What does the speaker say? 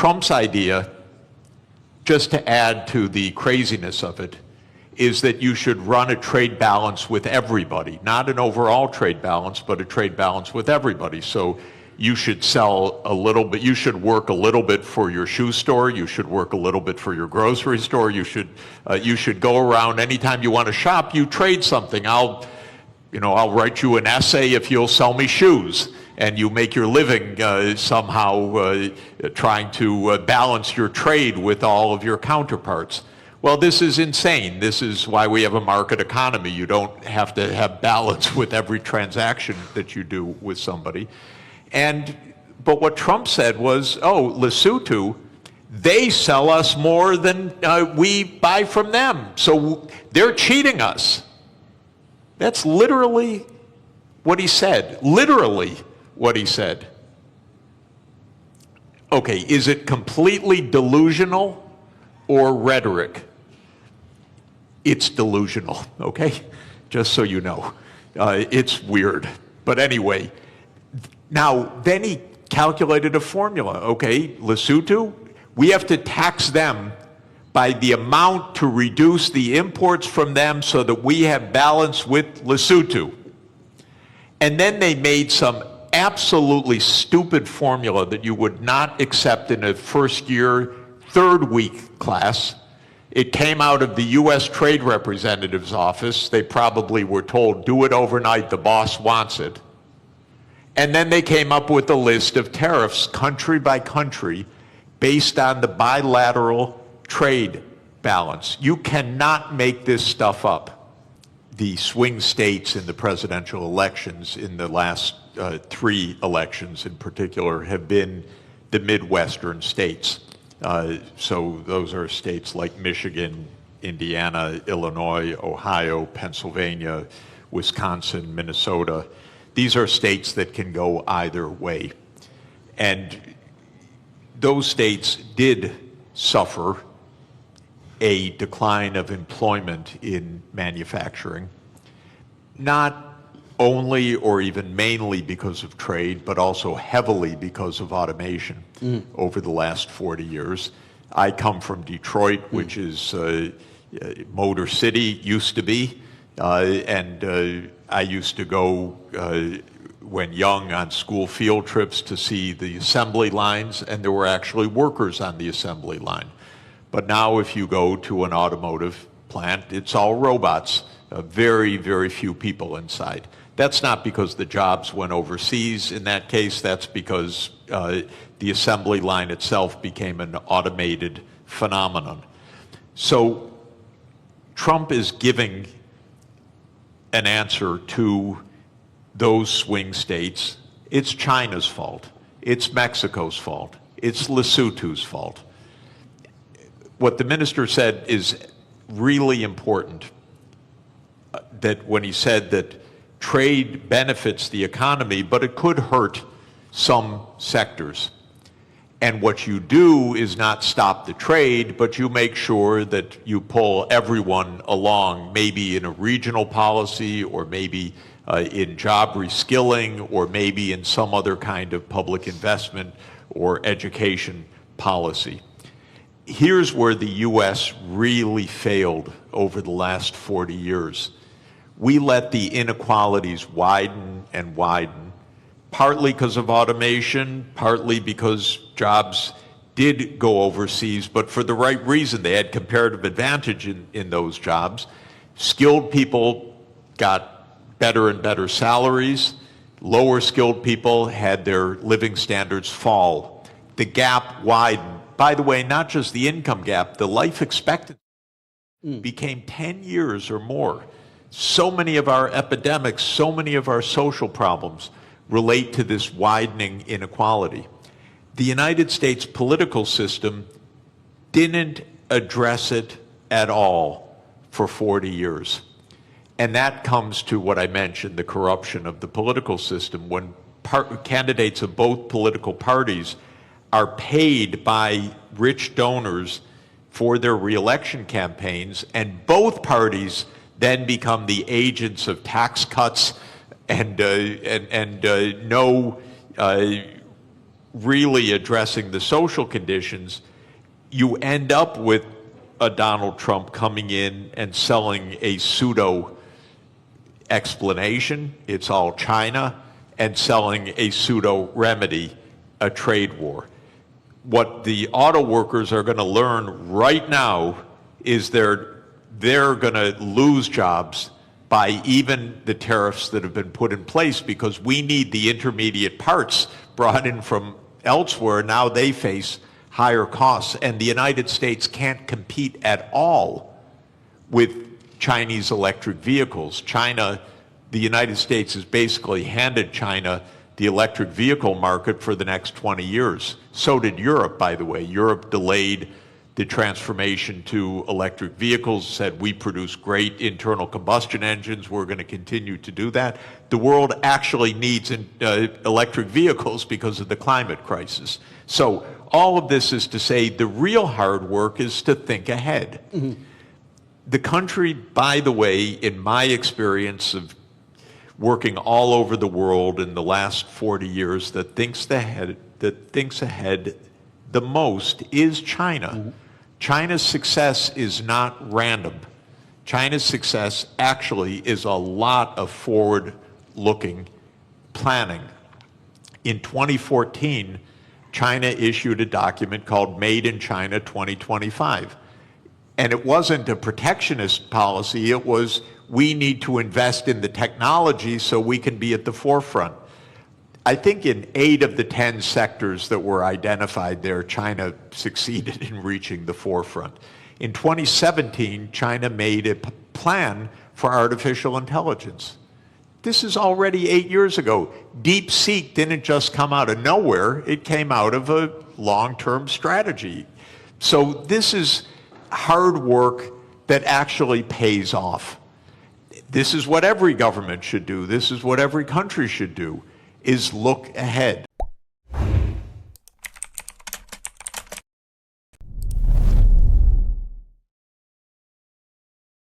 Trump's idea, just to add to the craziness of it, is that you should run a trade balance with everybody, not an overall trade balance, but a trade balance with everybody. So you should sell a little bit, you should work a little bit for your shoe store, you should work a little bit for your grocery store, you should go around anytime you want to shop, you trade something. I'll write you an essay if you'll sell me shoes, and you make your living somehow trying to balance your trade with all of your counterparts. Well, this is insane. This is why we have a market economy. You don't have to have balance with every transaction that you do with somebody. But what Trump said was, oh, Lesotho, they sell us more than we buy from them. So they're cheating us. That's literally what he said. Literally what he said. Okay, is it completely delusional or rhetoric? It's delusional, okay? Just so you know. It's weird. But anyway, now then he calculated a formula. Okay, Lesotho, we have to tax them by the amount to reduce the imports from them so that we have balance with Lesotho. And then they made some absolutely stupid formula that you would not accept in a first year, third week class. It came out of the US Trade Representative's office. They probably were told, do it overnight, the boss wants it. And then they came up with a list of tariffs, country by country, based on the bilateral trade balance. You cannot make this stuff up. The swing states in the presidential elections in the last 3 elections in particular have been the Midwestern states. So those are states like Michigan, Indiana, Illinois, Ohio, Pennsylvania, Wisconsin, Minnesota. These are states that can go either way. And those states did suffer a decline of employment in manufacturing, not only or even mainly because of trade, but also heavily because of automation over the last 40 years. I come from Detroit, which is Motor City, used to be, and I used to go when young on school field trips to see the assembly lines, and there were actually workers on the assembly line. But now if you go to an automotive plant, it's all robots, very, very few people inside. That's not because the jobs went overseas. In that case, that's because the assembly line itself became an automated phenomenon. So Trump is giving an answer to those swing states. It's China's fault. It's Mexico's fault. It's Lesotho's fault. What the minister said is really important, that when he said that trade benefits the economy, but it could hurt some sectors. And what you do is not stop the trade, but you make sure that you pull everyone along, maybe in a regional policy, or maybe in job reskilling, or maybe in some other kind of public investment or education policy. Here's where the US really failed over the last 40 years. We let the inequalities widen and widen, partly because of automation, partly because jobs did go overseas, but for the right reason. They had comparative advantage in those jobs. Skilled people got better and better salaries. Lower skilled people had their living standards fall. The gap widened. By the way, not just the income gap, the life expectancy became 10 years or more. So many of our epidemics, so many of our social problems relate to this widening inequality. The United States political system didn't address it at all for 40 years. And that comes to what I mentioned, the corruption of the political system. When candidates of both political parties are paid by rich donors for their reelection campaigns, and both parties then become the agents of tax cuts and no really addressing the social conditions, you end up with a Donald Trump coming in and selling a pseudo explanation, it's all China, and selling a pseudo remedy, a trade war. What the auto workers are going to learn right now is they're going to lose jobs by even the tariffs that have been put in place, because we need the intermediate parts brought in from elsewhere. Now they face higher costs, and the United States can't compete at all with Chinese electric vehicles. The United States has basically handed China the electric vehicle market for the next 20 years. So did Europe, by the way. Europe delayed the transformation to electric vehicles, said we produce great internal combustion engines, we're going to continue to do that. The world actually needs electric vehicles because of the climate crisis. So all of this is to say the real hard work is to think ahead. Mm-hmm. The country, by the way, in my experience of working all over the world in the last 40 years, that thinks ahead the most is China. Mm-hmm. China's success is not random. China's success actually is a lot of forward-looking planning. In 2014, China issued a document called Made in China 2025. And it wasn't a protectionist policy, it was we need to invest in the technology so we can be at the forefront. I think in 8 of the 10 sectors that were identified there, China succeeded in reaching the forefront. In 2017, China made a plan for artificial intelligence. This is already 8 years ago. DeepSeek didn't just come out of nowhere, it came out of a long-term strategy. So this is hard work that actually pays off. This is what every government should do. This is what every country should do, is look ahead.